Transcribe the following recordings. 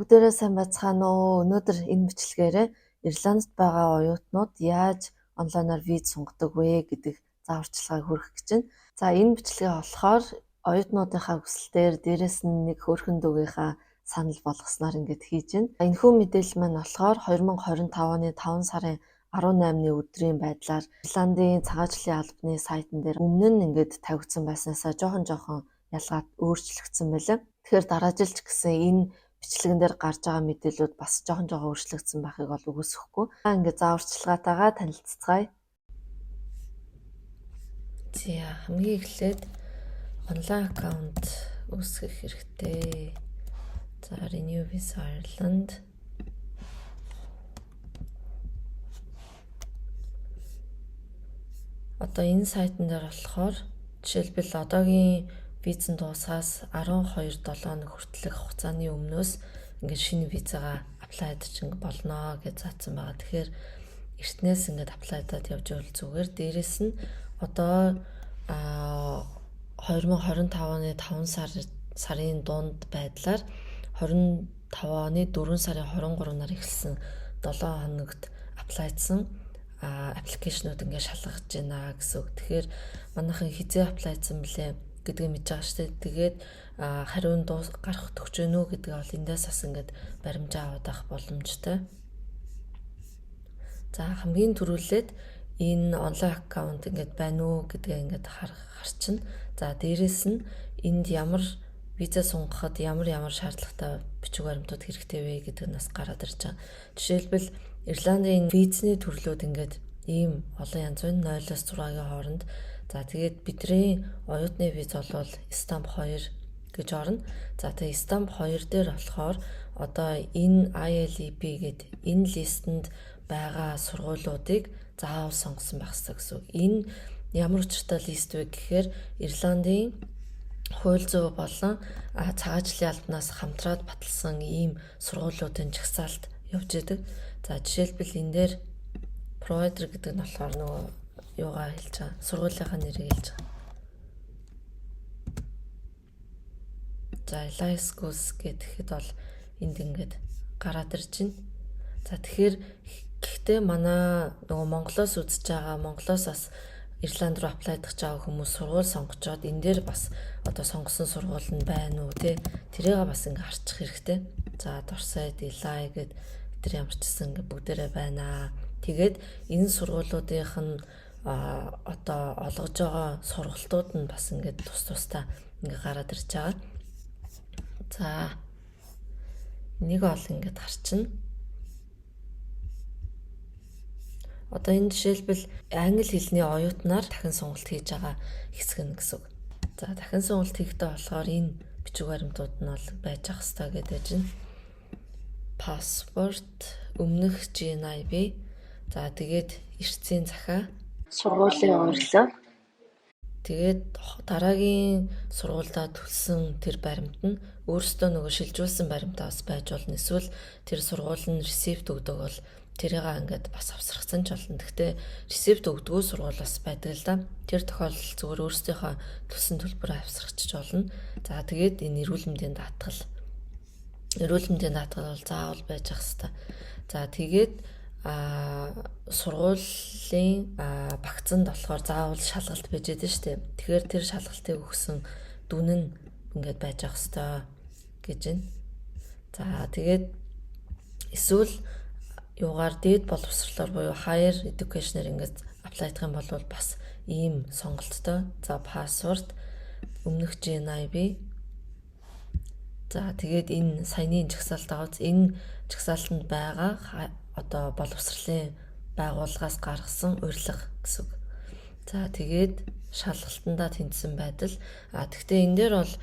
Бүгдээрээ сайн байцгаана уу? Өнөөдөр энэ бичлэгээрээ Ирландд байгаа оюутнууд яаж онлайнаар виз сонгодог вэ гэдэг зааварчилгааг хүргэх гэж байна. За энэ бичлэгээ болохоор оюутнуудынхаа хүсэлтээр дээрэс нь нэг хөөрхөн дүүгийнхаа санал болгосноор ингэж хийж байна. Энэхүү мэдээлэл маань болохоор 2025 оны 5 сарын 18-ны өдрийн байдлаар Ирландын цагаачлалын албаны сайтн дээр өмнө нь ингэж тавигдсан байснаасаа жоохон ялгаад өөрчлөгдсөн байлаа. Тэгэхээр дараа жил ч гэсэн энэ бичлэгэн дээр гарч байгаа мэдээлүүд бас жоохон өөрчлөгдсөн байхыг бол үгүйсэхгүй. Ингээд зааварчилгаатайгаа танилццгаая. За хамгийн эхлээд онлайн аккаунт үүсгэх хэрэгтэй. За Renew Visa Ireland. Одоо энэ сайтн дээр болохоор жишээлбэл одоогийн визэн дуусахаас 12-7 хүртэлх хугацааны өмнөөс ингээд шинэ визагаа аплайдж болно гэж заасан байгаа. Тэгэхээр эртнээс ингээд аплайдаад явж ивэл зүгээр. Дээрээс нь одоо 2025 оны 5 сарын дунд байдлаар 25 оны 4 сарын 23-наар эхэлсэн 7 хоногт аплайдсан аппликейшнууд ингээд шалгаж байна гэсэн үг. Тэгэхээр манайхан хизээ аплайдсан блэ гэдгийг мэдж байгаа шүү дээ. Тэгээд хариун гарах төгч гэнэ үү гэдгийг бол эндээс бас ингээд баримжаа аваад авах боломжтой. За хамгийн түрүүлээд энэ онлайн аккаунт ингээд байна уу гэдгээ ингээд харчихна. За дээрэс нь энд ямар виза сунгахад ямар шаардлагатай бичиг баримтууд хэрэгтэй вэ гэдэг нь бас гараад ирж байгаа. Жишээлбэл Ирландын визний төрлүүд ингээд ийм олон янз байна. 0-6-гийн хооронд. За тэгээд бидний оюутны виз бол Stamp 2 гэж орно. За тэгээд Stamp 2 дээр болохоор одоо энэ ILEB гэдэг энэ листэнд байгаа сургуулиудыг заавал сонгосон байх хэрэгтэй гэсэн үг. Энэ ямар учиртай лист вэ гэхээр Ирландын хууль зүйн болон цагаачлалын албанаас хамтраад баталсан ийм сургуулиудын жагсаалт явж идэг. За жишээлбэл энэ дээр provider гэдэг нь болохоор нөгөө юугаа хэлж байгаа. Сургуулийнхаа нэрийг хэлж байгаа. За Elias Schools гэхэд бол энд ингээд гараад ирж байна. За тэгэхээр гэхдээ манай нөгөө Монголоос үзэж байгаа, Монголоос бас Ирланд руу аплайдах байгаа хүмүүс сургууль сонгочоод энэ дээр бас одоо сонгосон сургууль нь байна уу те тэрийг бас ингээ харчих хэрэгтэй. За Dorset, Eli гэд тэр ямар ч гэсэн ингээ бүгдээрээ байна. Тэгээд энэ сургуулиудынх нь одоо олгож байгаа сургалтууд нь бас ингээ тусдаа ингээ гараад ирж байгаа. За энийг бол ингээ харчихна. Одоо энэ жишээлбэл англи хэлний оюутнаар дахин сонголт хийж байгаа хэсэг нь гэсэн үг. За дахин сонголт хийхдээ болохоор энэ бичиг баримтууд нь бол байж ах хэрэгтэй гэдэг чинь паспорт, өмнөх GNIB, за тэгээд эртсийн захаа, сургуулийн урилга. Тэгээд дараагийн сургуульдаа төлсөн тэр баримт нь өөрөөсөө нөгөө шилжүүлсэн баримтаа бас байж болно. Эсвэл тэр сургууль нь ресипт өгдөг бол тэрийг ингээд бас авсрахсан ч болно. Гэхдээ ресипт өгдөггүй сургууль бас байдаг л да. Тэр тохиолдолд зүгээр өөрсдийнхөө төлсөн төлбөрөөр авсрахчих болно. За тэгээд энэ эрүүл мэндийн даатгал. Эрүүл мэндийн даатгал бол заавал байж ах хэвээр. За тэгээд сургуулийн багцанд болохоор заавал шалгалт байж байдаг шүү дээ. Тэгэхээр тэр шалгалтыг өгсөн дүн нь ингээд байж ах хэвээр гэж байна. За тэгээд эсвэл юугаар дээд боловсролоор буюу higher education-ээр ингээд аплайдах юм бол бас ийм сонголттой. За паспорт, өмнөх GNIB. За тэгээд энэ саяны жагсаалт аваад энэ жагсаалтанд байгаа одоо боловсролын байгууллагаас гаргасан урилга гэсэн үг. За тэгээд шалгалтандаа тэнцсэн байдал. Тэгвэл энэ дээр бол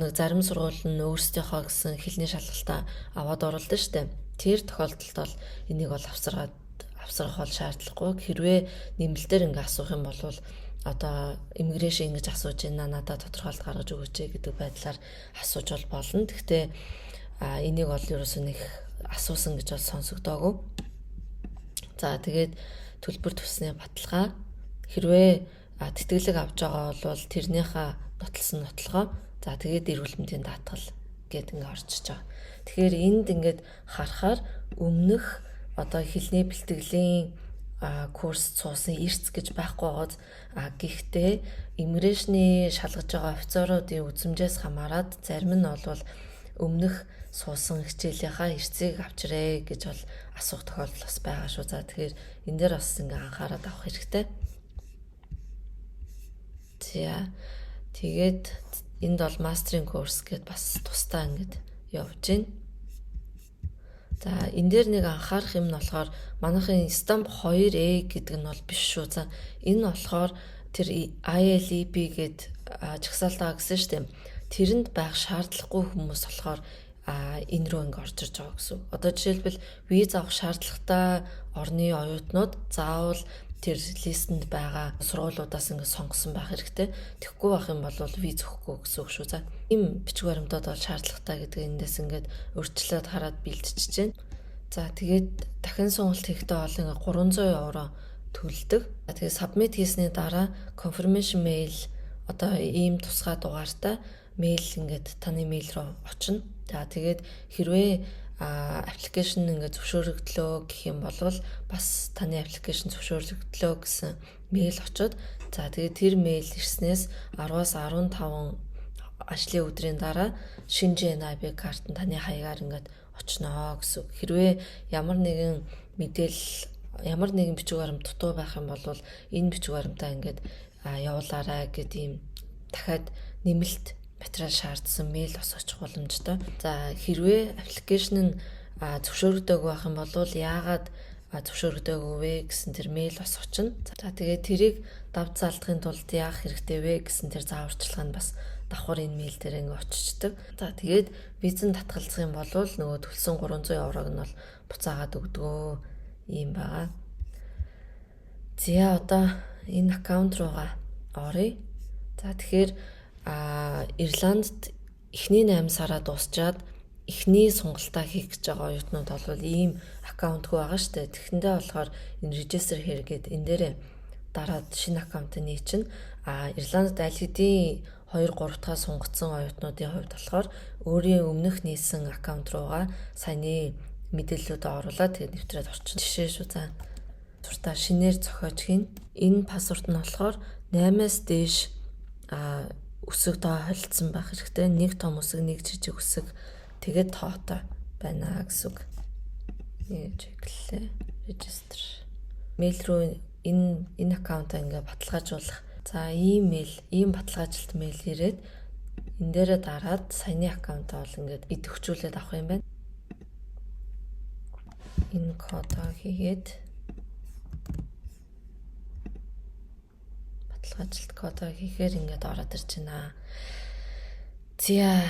нэг зарим сургууль нь өөрсдийнхөө гэсэн хэлний шалгалтаа аваад оруулдаг шүү дээ. Тэр тохиолдолд бол энийг бол авсрах бол шаардлагагүй. Хэрвээ нэмэлтээр ингээ асуух юм бол одоо иммиграшн ингэж асууж байна, надад тодорхойлт гаргаж өгөөч гэдэг байдлаар асууж болно. Гэхдээ энийг бол ерөөсөө нэг асуусан гэж бол сонсогдоогүй. За тэгээд төлбөр төсний баталгаа хэрвээ тэтгэлэг авч байгаа бол тэрнийхээ нотолсон нотлогоо за тэгээд эрүүл мэндийн даатгал гэд ингээ орж иж байгаа. Тэгэхээр энд ингээд харахаар өмнөх одоо хэлний бэлтгэлийн курс цуусан эрц гэж байхгүй байгааз гэхдээ иммиграшны шалгаж байгаа офицеруудын үзмжээс хамаарат зарим нь бол өмнөх суусан хичээлийнхаа эрцийг авчирээ гэж бол асуух тохиолдол бас байгаа шүү. За тэгэхээр энэ дээр бас ингээ анхаарал авах хэрэгтэй. За тэгээд энд бол мастеринг курс гэдээ бас тусдаа ингээд явж байна. За энэ дээр нэг анхаарах юм нь болохоор манайхын Stamp 2A гэдэг нь бол биш шүү. За энэ болохоор тэр ILEP гэд жагсаалтаа гэсэн шүү дээ. Тэрэнд байх шаардлагагүй хүмүүс болохоор энэ рүү ингээ орж ирж байгаа гэсэн. Одоо жишээлбэл виз авах шаардлагатай орны оюутнууд заавал тэр листэнд байгаа сургуулиудаас ингээ сонгосон байх хэрэгтэй. Тэгэхгүй байх юм бол виз өгөхгүй гэсэн үг шүү. За ийм бичиг баримтууд бол шаардлагатай гэдэг эндээс ингээд өөрчлөлт хараад бэлтжиж байна. За тэгээд дахин сонголт хийхдээ бол ингээ 300 евро төлдөг. Тэгээд submit хийсний дараа confirmation mail одоо ийм тусгай дугаартай мэйл ингээд таны мэйл рүү очино. За тэгээд хэрвээ аппликейшн ингээд зөвшөөрөгдлөө гэх юм бол бас таны аппликейшн зөвшөөрөгдлөө гэсэн мэйл очоод за тэгээд тэр мэйл ирснээс 10-аас 15 ажлын өдрийн дараа шинэ NIB карт нь таны хаягаар ингээд очноо гэсэн. Хэрвээ ямар нэгэн бичиг баримт дутуу байх юм бол энэ бичиг баримтаа ингээд явуулаарай гэдэг ийм дахиад нэмэлт материал шаардсан мэйл бас очих боломжтой. За хэрвээ аппликейшн нь зөвшөөрөгдөөгүй байх юм бол яагаад зөвшөөрөгдөөгүй вэ гэсэн тэр мэйл бас очино. За тэгээд тэрийг давж залдахын тулд яах хэрэгтэй вэ гэсэн тэр зааварчилгаа нь бас давхар энэ мэйл дээр ингээ очичдаг. За тэгээд визэн татгалзах юм бол нөгөө төлсөн 300 еврог нь бол буцаагаад өгдгөө юм байгаа. За одоо энэ аккаунт руугаа оръё. За тэгэхээр Ирландд эхний 8 сараа дуусчаад эхний сонголтоо хийх гэж байгаа оюутнууд бол ийм аккаунтгүй байгаа шүү дээ. Тэгэхэндээ болохоор энэ register here гэдэг энэ дээрээ дараад шинэ аккаунтыг нээчин. Ирландд аль хэдийн 2-3 дахь сонгогдсон оюутнуудын хувьд болохоор өөрийн өмнөх нээсэн аккаунт руугаа саяны мэдээллүүдээ оруулаад тэгээд нэвтрээд орчин. Жишээ шүү. За зуртаа шинээр зохиож хийн. Энэ пассворд нь болохоор 8-аас дээш үсэг тоо холилдсон байх хэрэгтэй. Нэг том үсэг, нэг жижиг үсэг тэгээд тоотой байна гэсэн үг. Чеклээ. Register. Мэйл рүү энэ аккаунтаа ингээ баталгаажуулах. За ийм баталгаажилт мэйл ирээд энэ дээрээ дараад саяны аккаунтаа бол ингээд идэвхжүүлээд авах юм байна. Энэ кодоо хийгээд баталгаажилт кодоо хийхээр ингээд ороод ирж байна. За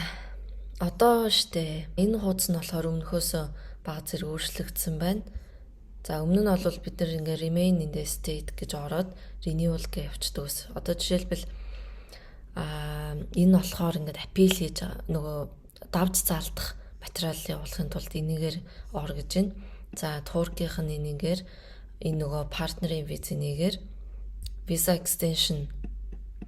одоо штэ энэ хуудас нь болохоор өмнөхөөс бага зэрэг өөрчлөгдсөн байна. За өмнө нь бол бид нэр ингээ remain in the state гэж ороод renewal гэж явчихдаг ус. Одоо жишээлбэл энэ болохоор ингээд аппил хийж нөгөө давж заалдах материал явуулахын тулд энийгээр ор гэж байна. За Туркийнх нь энийгээр энэ нөгөө партнерын визэнийг visa extension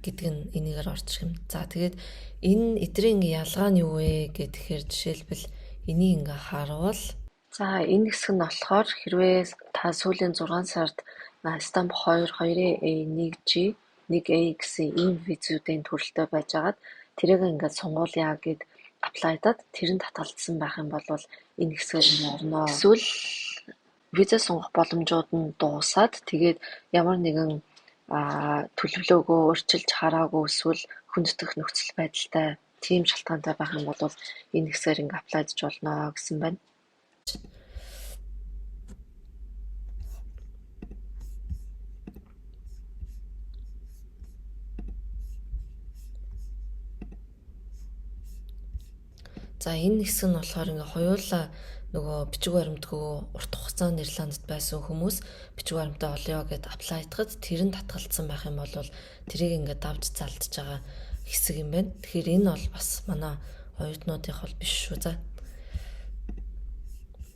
гэдэг нь энийгээр орчих юм. За тэгээд энэ эдрийн ялгаа нь юу вэ гэхээр жишээлбэл энийг ингээ харуул. За энэ хэсэг нь болохоор хэрвээ та сүүлийн 6 сард Stamp 2, 2A, 1G, 1A гэсэн ийм визүүдийн төрөлтэй байжгаад тэрийг ингээд сонгуулъя гэд аплайдаад тэр нь татгалзсан байх юм бол энэ хэсгээр нь орно. Эсвэл виза сонгох боломжууд нь дуусаад тэгээд ямар нэгэн төлөвлөөгөө өөрчилж хараагүй эсвэл хүндэтгэх нөхцөл байдалтай тийм шалтгаантай байх юм бол энэ хэсгээр ингээд аплайдж болно гэсэн байна. За энэ хэсэг нь болохоор ингээ хоёулаа нөгөө бичиг баримтгүй урт хугацаанд Ирландд байсан хүмүүс бичиг баримтаа олё гэд аплайдахад тэр нь татгалзсан байх юм бол тэрийг ингээ давж залдж байгаа хэсэг юм байна. Тэгэхээр энэ бол бас манай оюутнуудынх бол биш шүү. За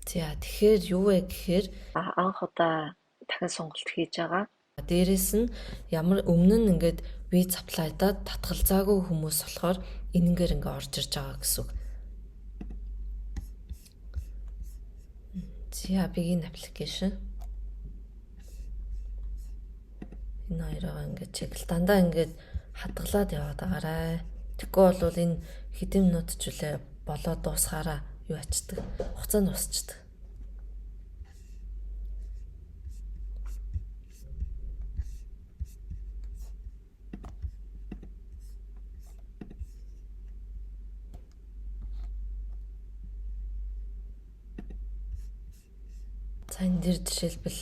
тэгэхээр юу вэ гэхээр анх удаа дахин сонголт хийж байгаа. Дээрээс нь ямар өмнө нь ингээд виз аплайдаад татгалзаагүй хүмүүс болохоор энэнгээр ингээ орж ирж байгаа гэсэн үг. Yabiгийн аппликейшн. Энэ хоёроо ингээд чиглэл дандаа ингээд хадгалаад яваад байгаарай. Тэгэхгүй бол энэ хэдэн минут ч үлээ болоод дуусахаараа юу ачдаг. Хугацаа нь усчдаг. За энэ дээр жишээлбэл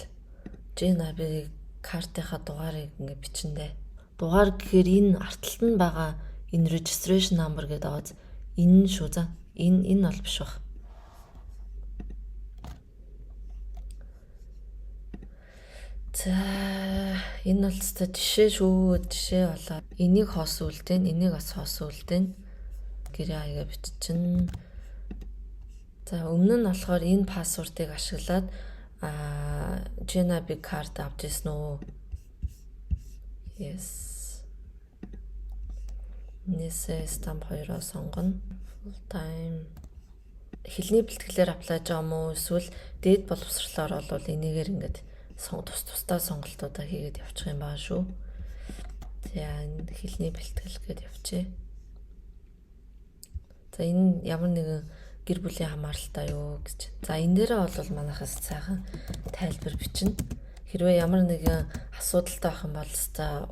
GNAB картынхаа дугаарыг ингээд бичэндээ. Дугаар гэхээр энэ артталт нь байгаа энэ registration number гэдэг аваад энэ нь шүү за. Энэ бол биш баг. За энэ бол зөв жишээ шүү. Жишээ болоод энийг хоос үлдэн, энийг бас хоос үлдэн. Гэрээ аяга биччихэн. За өмнө нь болохоор энэ пассвордыг ашиглаад GNAB карт авчихсан уу? Yes. Нээсээ stamp 2-оо сонгоно. Full time. Хэлний бэлтгэлээр apply жаа юм уу? Эсвэл дээд боловсрлоор бол энийгээр ингээд тусдаа сонголтуудаа хийгээд явчих юм баа шүү. За энэ хэлний бэлтгэл гээд явчих. За энэ ямар нэгэн гэр бүлийн хамааралтай юу гэж. За энэ дээрээ бол манайхаас сайхан тайлбар бичнэ. Хэрвээ ямар нэгэн асуудалтай байх юм бол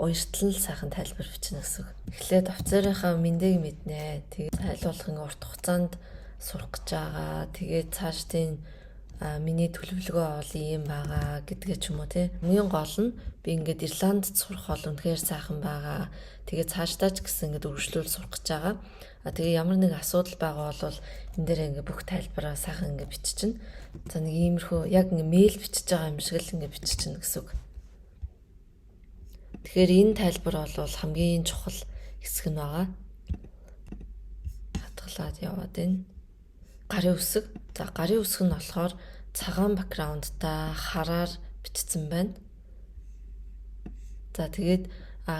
уяртлан сайхан тайлбар бичнэ гэсэн. Эхлээд офицерынхаа мэдээг мэднэ. Тэгээд айлуулгын урт хугацаанд сурах гэж байгаа. Тэгээд цаашдын миний төлөвлөгөө бол ийм байгаа гэдгээ ч юм уу тий. Хамгийн гол нь би ингээд Ирландд сурах бол үнэхээр сайхан байгаа. Тэгээд цаашдаа ч гэсэн ингээд үргэлжлүүл сурах гэж байгаа. Тэгээ ямар нэг асуудал байгаа бол энэ дээр ингээ бүх тайлбараа сайхан ингээ биччихнэ. За нэг иймэрхүү яг ингээ мэйл бичиж байгаа юм шиг л ингээ биччихнэ гэсэн үг. Тэгэхээр энэ тайлбар бол хамгийн чухал хэсэг нь байгаа. Хатгалаад яваад байна. Гарын үсэг. За гарын үсэг нь болохоор цагаан бэкграундтай хараар бичсэн байна. За тэгээд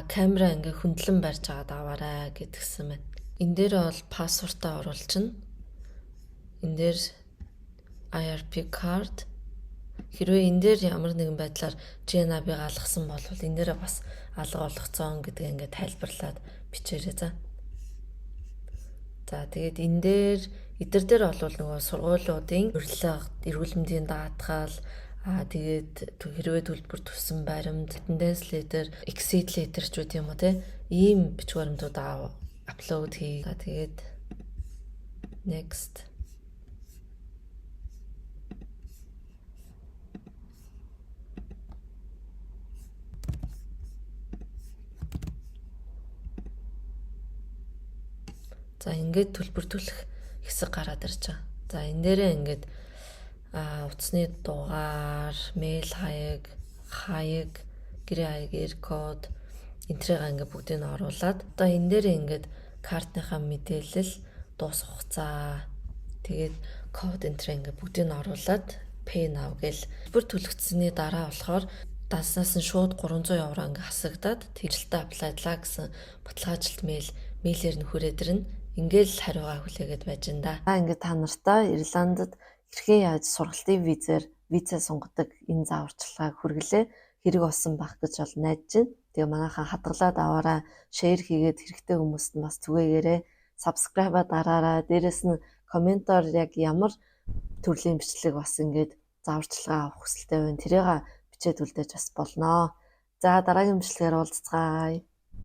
камера ингээ хөндлөн барьж аваад аваарай гэдгсэн байна. Энэ дээр бол пассвортаа оруулчихна. Энэ дээр IRP card. Хэрвээ энэ дээр ямар нэгэн байдлаар GNAB-ыг алгасан бол энэ дээр бас алга болгоцсон гэдгээ ингээд тайлбарлаад бичээрэй за. За тэгээд энэ дээр эдгээр дээр бол нөгөө сургуулиудын урилга, эрүүл мэндийн даатгал, тэгээд хэрвээ төлбөр төсөн баримт, attendance letter, exit letter ч үгүй юм уу те. Ийм бичиг баримтууд апплод хий. За тэгээд next. За ингээд төлбөр төлөх хэсэг гараад ирж байгаа. За энэ дээрээ ингээд утасны дугаар, мэйл хаяг, гэрээ хаяг, код энтрийг ингээд бүгдийг нь оруулаад одоо энэ дээрээ ингээд картныхаа мэдээлэл, дуус хугацаа, тэгээд код энтрийг ингээд бүгдийг нь оруулаад pay now гэл төлбөр төлөгдсөний дараа болохоор данснаас нь шууд 300 евро ингээд хасагдаад тэгэлтэй апплайдлаа гэсэн баталгаажилт мэйлээр нь хүрээд ирнэ. Ингээл хариугаа хүлээгээд байж энэ да. Ингээд та нартаа Ирландд хэрхэн яаж сургалтын визээ сунгадаг энэ зааварчилгааг хүргэлээ хэрэг болсон байх гэж бол найдаж байна. Тэгээ манайхаа хадгалаад аваараа шеэр хийгээд хэрэгтэй хүмүүст нь бас түгээгээрээ subscribe дараараа. Дээрэс нь комментоор яг ямар төрлийн бичлэг бас ингээд зааварчилгаа авах хүсэлтэй байна. Тэрийг бичээд үлдээж бас болноо. За дараагийн бичлэгээр уулзцгаая.